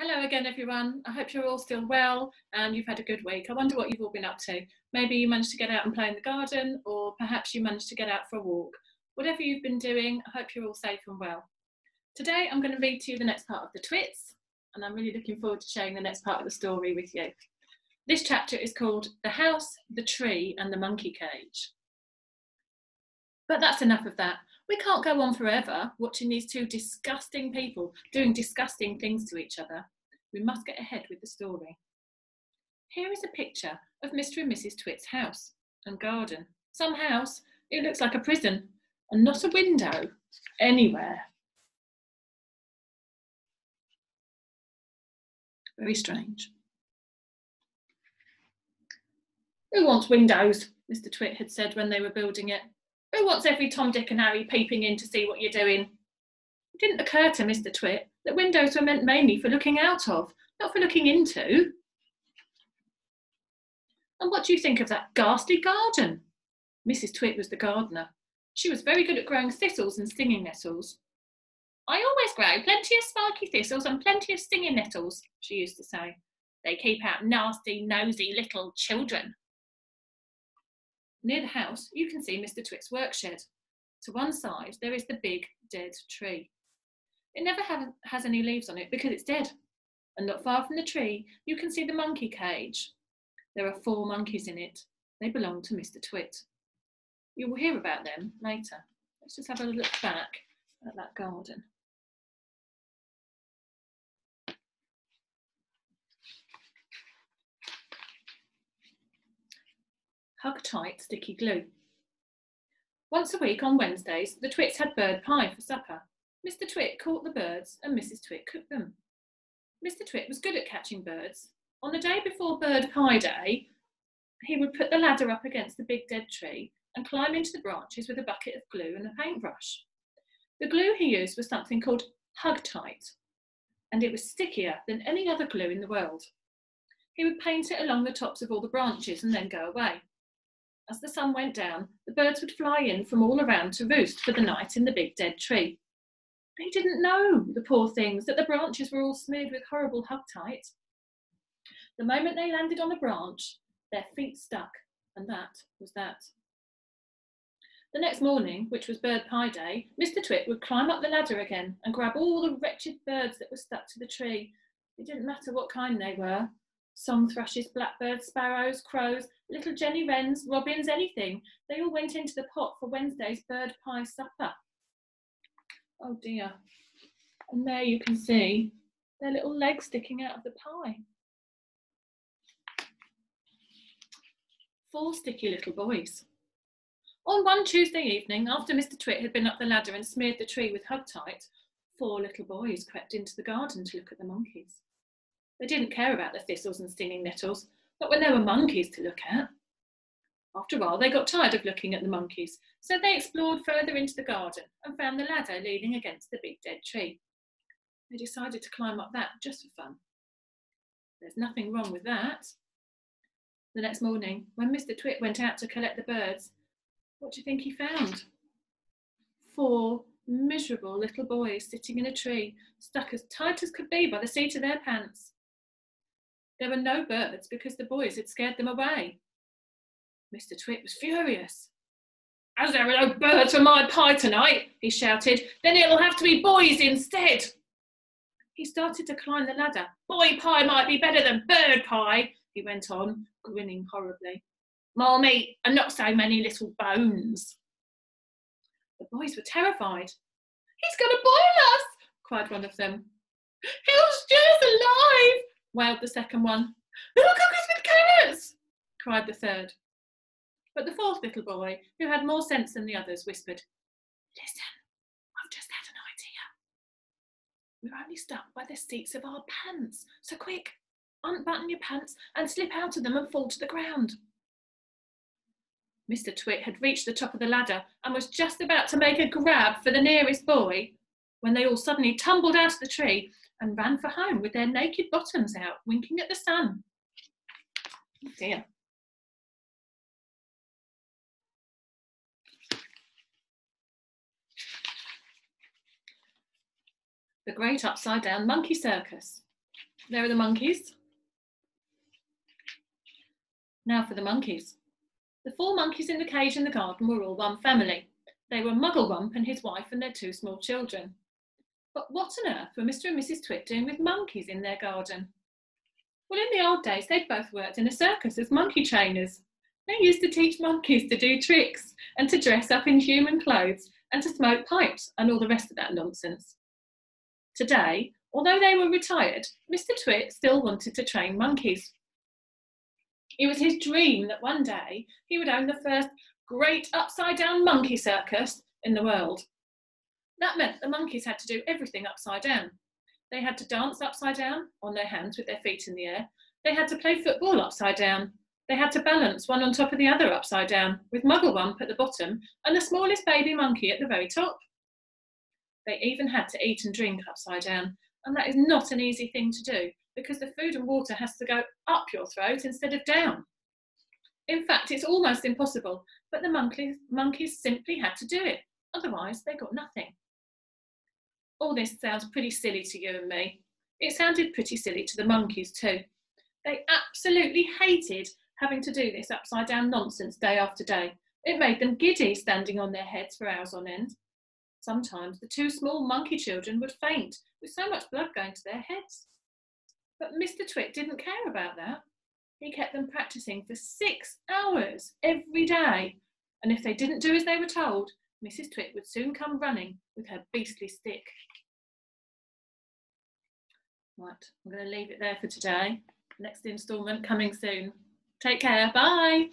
Hello again, everyone. I hope you're all still well and you've had a good week. I wonder what you've all been up to. Maybe you managed to get out and play in the garden, or perhaps you managed to get out for a walk. Whatever you've been doing, I hope you're all safe and well. Today, I'm going to read to you the next part of the Twits, and I'm really looking forward to sharing the next part of the story with you. This chapter is called The House, the Tree and the Monkey Cage. But that's enough of that. We can't go on forever watching these two disgusting people doing disgusting things to each other. We must get ahead with the story. Here is a picture of Mr. and Mrs. Twits' house and garden. Some house, it looks like a prison, and not a window anywhere. Very strange. Who wants windows? Mr. Twit had said when they were building it. Who wants every Tom, Dick and Harry peeping in to see what you're doing? It didn't occur to Mr. Twit that windows were meant mainly for looking out of, not for looking into. And what do you think of that ghastly garden? Mrs. Twit was the gardener. She was very good at growing thistles and stinging nettles. I always grow plenty of spiky thistles and plenty of stinging nettles, she used to say. They keep out nasty, nosy little children. Near the house, you can see Mr. Twit's work shed. To one side, there is the big, dead tree. It never has any leaves on it because it's dead. And not far from the tree, you can see the monkey cage. There are 4 monkeys in it. They belong to Mr. Twit. You will hear about them later. Let's just have a look back at that garden. Hug tight sticky glue. Once a week on Wednesdays, the Twits had bird pie for supper. Mr. Twit caught the birds and Mrs. Twit cooked them. Mr. Twit was good at catching birds. On the day before bird pie day, he would put the ladder up against the big dead tree and climb into the branches with a bucket of glue and a paintbrush. The glue he used was something called Hug Tight, and it was stickier than any other glue in the world. He would paint it along the tops of all the branches and then go away. As the sun went down, the birds would fly in from all around to roost for the night in the big dead tree. They didn't know, the poor things, that the branches were all smeared with horrible Hug Tight. The moment they landed on a branch, their feet stuck, and that was that. The next morning, which was bird pie day, Mr. Twit would climb up the ladder again and grab all the wretched birds that were stuck to the tree. It didn't matter what kind they were. Song thrushes, blackbirds, sparrows, crows, little jenny wrens, robins, anything. They all went into the pot for Wednesday's bird pie supper. Oh dear. And there you can see their little legs sticking out of the pie. 4 sticky little boys. On one Tuesday evening, after Mr. Twit had been up the ladder and smeared the tree with Hug Tight, 4 little boys crept into the garden to look at the monkeys. They didn't care about the thistles and stinging nettles, not when there were monkeys to look at. After a while, they got tired of looking at the monkeys, so they explored further into the garden and found the ladder leaning against the big dead tree. They decided to climb up that just for fun. There's nothing wrong with that. The next morning, when Mr. Twit went out to collect the birds, what do you think he found? 4 miserable little boys sitting in a tree, stuck as tight as could be by the seat of their pants. There were no birds because the boys had scared them away. Mr. Twit was furious. As there are no birds for my pie tonight, he shouted, then it'll have to be boys instead. He started to climb the ladder. Boy pie might be better than bird pie, he went on, grinning horribly. More meat and not so many little bones. The boys were terrified. He's going to boil us, cried one of them. He'll stew us alive, wailed the second one. He'll cook us with carrots, cried the third. But the 4th little boy, who had more sense than the others, whispered, Listen, I've just had an idea. We're only stuck by the seats of our pants, so quick, unbutton your pants and slip out of them and fall to the ground. Mr. Twit had reached the top of the ladder and was just about to make a grab for the nearest boy when they all suddenly tumbled out of the tree and ran for home with their naked bottoms out, winking at the sun. Oh dear. The Great Upside Down Monkey Circus. There are the monkeys. Now for the monkeys. The 4 monkeys in the cage in the garden were all one family. They were Mugglewump and his wife and their 2 small children. But what on earth were Mr and Mrs Twit doing with monkeys in their garden? Well, in the old days, they'd both worked in a circus as monkey trainers. They used to teach monkeys to do tricks and to dress up in human clothes and to smoke pipes and all the rest of that nonsense. Today, although they were retired, Mr Twit still wanted to train monkeys. It was his dream that one day he would own the first great upside-down monkey circus in the world. That meant the monkeys had to do everything upside down. They had to dance upside down on their hands with their feet in the air. They had to play football upside down. They had to balance one on top of the other upside down, with Mugglewump at the bottom and the smallest baby monkey at the very top. They even had to eat and drink upside down, and that is not an easy thing to do because the food and water has to go up your throat instead of down. In fact, it's almost impossible, but the monkeys simply had to do it, otherwise they got nothing. All this sounds pretty silly to you and me. It sounded pretty silly to the monkeys too. They absolutely hated having to do this upside down nonsense day after day. It made them giddy standing on their heads for hours on end. Sometimes the 2 small monkey children would faint with so much blood going to their heads. But Mr Twit didn't care about that. He kept them practicing for 6 hours every day. And if they didn't do as they were told, Mrs Twit would soon come running with her beastly stick. Right, I'm going to leave it there for today. Next instalment coming soon. Take care, bye.